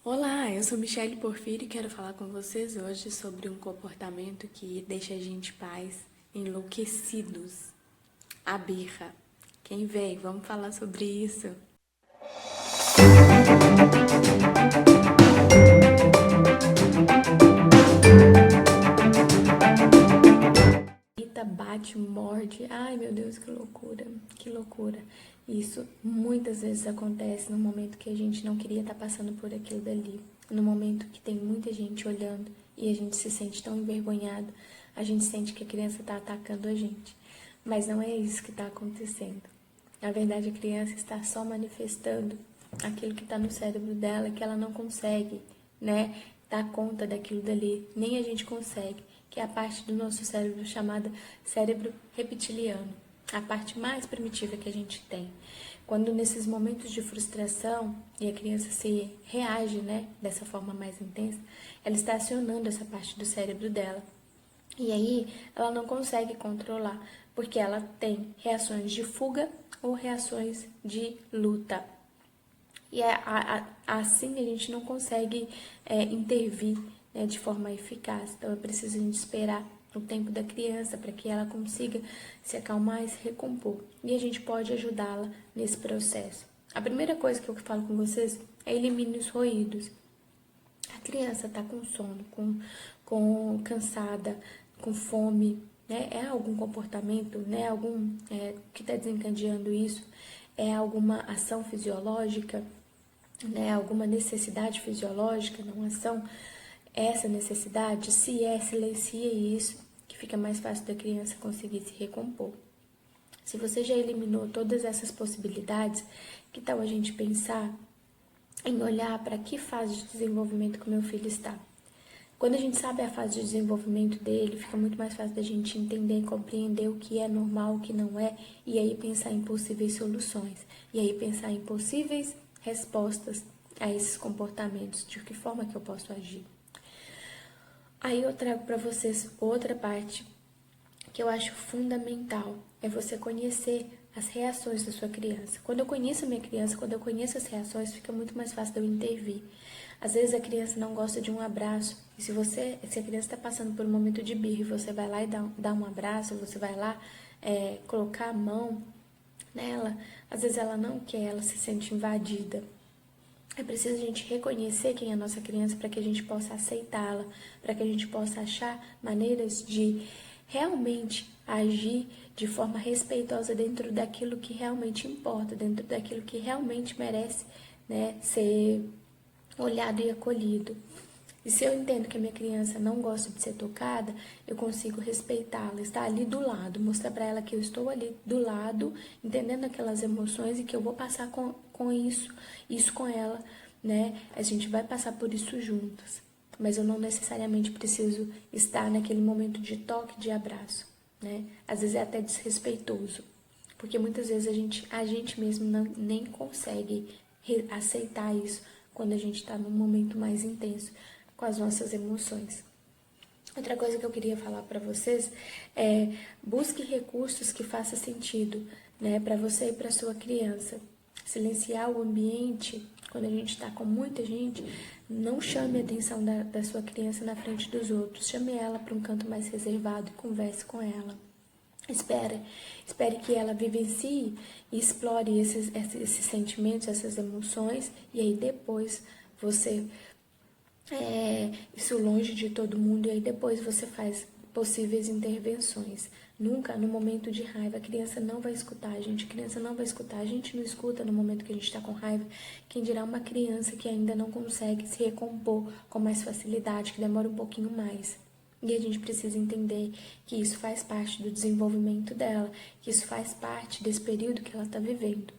Olá, eu sou Michelle Porfírio e quero falar com vocês hoje sobre um comportamento que deixa a gente pais enlouquecidos. A birra. Quem vem? Vamos falar sobre isso. Grita, bate, morde. Ai, meu Deus, que loucura, que loucura. Isso muitas vezes acontece no momento que a gente não queria estar passando por aquilo dali. No momento que tem muita gente olhando e a gente se sente tão envergonhado, a gente sente que a criança está atacando a gente. Mas não é isso que está acontecendo. Na verdade, a criança está só manifestando aquilo que está no cérebro dela, que ela não consegue, né, dar conta daquilo dali. Nem a gente consegue, que é a parte do nosso cérebro chamada cérebro reptiliano, a parte mais primitiva que a gente tem. Quando nesses momentos de frustração e a criança se reage, né, dessa forma mais intensa, ela está acionando essa parte do cérebro dela. E aí ela não consegue controlar, porque ela tem reações de fuga ou reações de luta. E assim a gente não consegue intervir, né, de forma eficaz. Então é preciso a gente esperar o tempo da criança para que ela consiga se acalmar e se recompor. E a gente pode ajudá-la nesse processo. A primeira coisa que eu falo com vocês é elimine os ruídos. A criança está com sono, com cansada, com fome, né? É algum comportamento, né? Algum que está desencadeando isso? É alguma ação fisiológica, né? Alguma necessidade fisiológica, não ação? Essa necessidade, se silencia isso, que fica mais fácil da criança conseguir se recompor. Se você já eliminou todas essas possibilidades, que tal a gente pensar em olhar para que fase de desenvolvimento que o meu filho está? Quando a gente sabe a fase de desenvolvimento dele, fica muito mais fácil da gente entender e compreender o que é normal, o que não é, e aí pensar em possíveis soluções, e aí pensar em possíveis respostas a esses comportamentos, de que forma que eu posso agir. Aí eu trago para vocês outra parte que eu acho fundamental, é você conhecer as reações da sua criança. Quando eu conheço a minha criança, quando eu conheço as reações, fica muito mais fácil de eu intervir. Às vezes a criança não gosta de um abraço, e se a criança está passando por um momento de birra e você vai lá e dá um abraço, você vai lá colocar a mão nela, às vezes ela não quer, ela se sente invadida. É preciso a gente reconhecer quem é a nossa criança para que a gente possa aceitá-la, para que a gente possa achar maneiras de realmente agir de forma respeitosa dentro daquilo que realmente importa, dentro daquilo que realmente merece, né, ser olhado e acolhido. E se eu entendo que a minha criança não gosta de ser tocada, eu consigo respeitá-la, estar ali do lado, mostrar para ela que eu estou ali do lado, entendendo aquelas emoções e que eu vou passar com isso com ela, né? A gente vai passar por isso juntas. Mas eu não necessariamente preciso estar naquele momento de toque, de abraço, né? Às vezes é até desrespeitoso, porque muitas vezes a gente mesmo nem consegue aceitar isso quando a gente está num momento mais intenso com as nossas emoções. Outra coisa que eu queria falar para vocês é busque recursos que façam sentido, né, para você e para sua criança. Silenciar o ambiente, quando a gente está com muita gente, não chame a atenção da sua criança na frente dos outros. Chame ela para um canto mais reservado e converse com ela. Espere que ela vivencie e explore esses sentimentos, essas emoções, e aí depois você, isso longe de todo mundo, e aí depois você faz possíveis intervenções. Nunca no momento de raiva, a criança não vai escutar a gente, a gente não escuta no momento que a gente está com raiva. Quem dirá uma criança que ainda não consegue se recompor com mais facilidade, que demora um pouquinho mais. E a gente precisa entender que isso faz parte do desenvolvimento dela, que isso faz parte desse período que ela está vivendo.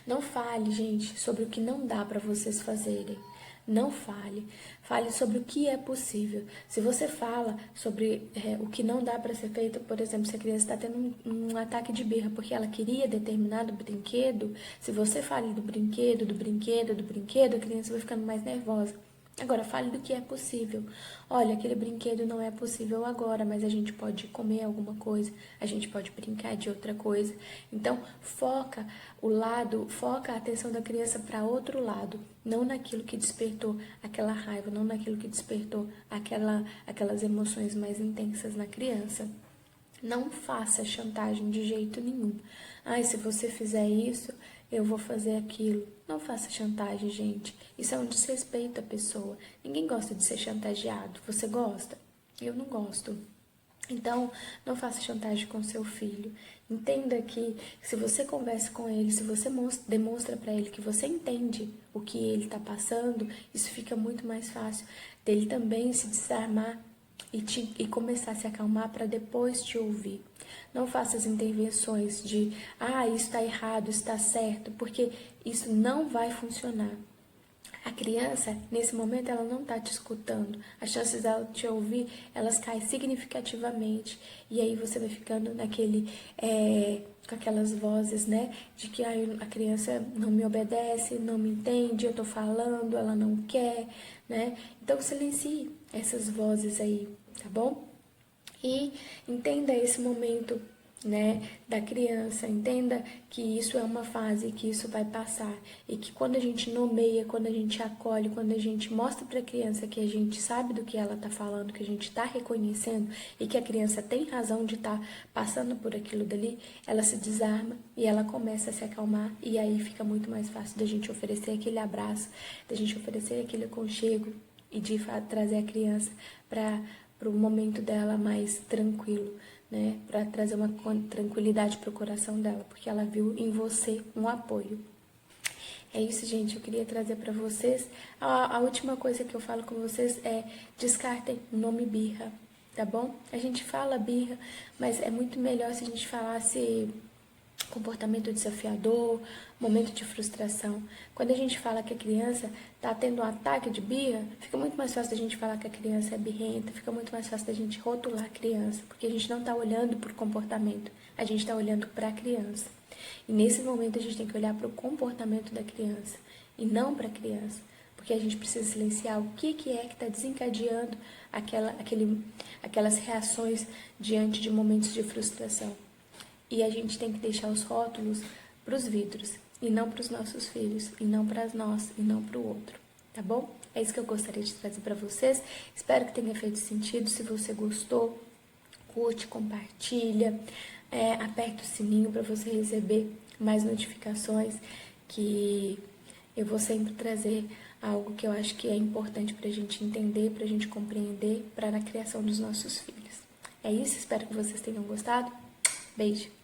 Não fale, gente, sobre o que não dá para vocês fazerem. Não fale. Fale sobre o que é possível. Se você fala sobre o que não dá para ser feito, por exemplo, se a criança está tendo um ataque de birra porque ela queria determinado brinquedo, se você fala do brinquedo, a criança vai ficando mais nervosa. Agora, fale do que é possível. Olha, aquele brinquedo não é possível agora, mas a gente pode comer alguma coisa, a gente pode brincar de outra coisa. Então, foca a atenção da criança para outro lado, não naquilo que despertou aquela raiva, não naquilo que despertou aquelas emoções mais intensas na criança. Não faça chantagem de jeito nenhum. Ai, se você fizer isso, eu vou fazer aquilo. Não faça chantagem, gente. Isso é um desrespeito à pessoa. Ninguém gosta de ser chantageado. Você gosta? Eu não gosto. Então, não faça chantagem com seu filho. Entenda que se você conversa com ele, se você demonstra para ele que você entende o que ele está passando, isso fica muito mais fácil dele também se desarmar e começar a se acalmar para depois te ouvir. Não faça as intervenções de, isso está errado, isso está certo, porque isso não vai funcionar. A criança, nesse momento, ela não está te escutando. As chances dela te ouvir, elas caem significativamente. E aí você vai ficando com aquelas vozes, né? De que a criança não me obedece, não me entende, eu tô falando, ela não quer, né? Então silencie essas vozes aí, tá bom? E entenda esse momento, né, da criança, entenda que isso é uma fase, que isso vai passar e que quando a gente nomeia, quando a gente acolhe, quando a gente mostra para a criança que a gente sabe do que ela está falando, que a gente está reconhecendo e que a criança tem razão de estar passando por aquilo dali, ela se desarma e ela começa a se acalmar e aí fica muito mais fácil da gente oferecer aquele abraço, da gente oferecer aquele aconchego e de trazer a criança para o momento dela mais tranquilo, né? Para trazer uma tranquilidade para o coração dela, porque ela viu em você um apoio. É isso, gente. Eu queria trazer para vocês. A última coisa que eu falo com vocês é descartem o nome birra, tá bom? A gente fala birra, mas é muito melhor se a gente falasse comportamento desafiador, momento de frustração. Quando a gente fala que a criança está tendo um ataque de birra, fica muito mais fácil da gente falar que a criança é birrenta, fica muito mais fácil da gente rotular a criança, porque a gente não está olhando para o comportamento, a gente está olhando para a criança. E nesse momento a gente tem que olhar para o comportamento da criança e não para a criança, porque a gente precisa silenciar o que é que está desencadeando aquelas reações diante de momentos de frustração. E a gente tem que deixar os rótulos para os vidros, e não para os nossos filhos, e não para nós, e não para o outro, tá bom? É isso que eu gostaria de trazer para vocês. Espero que tenha feito sentido. Se você gostou, curte, compartilha, aperta o sininho para você receber mais notificações, que eu vou sempre trazer algo que eu acho que é importante para a gente entender, para a gente compreender, para a criação dos nossos filhos. É isso, espero que vocês tenham gostado. Beijo!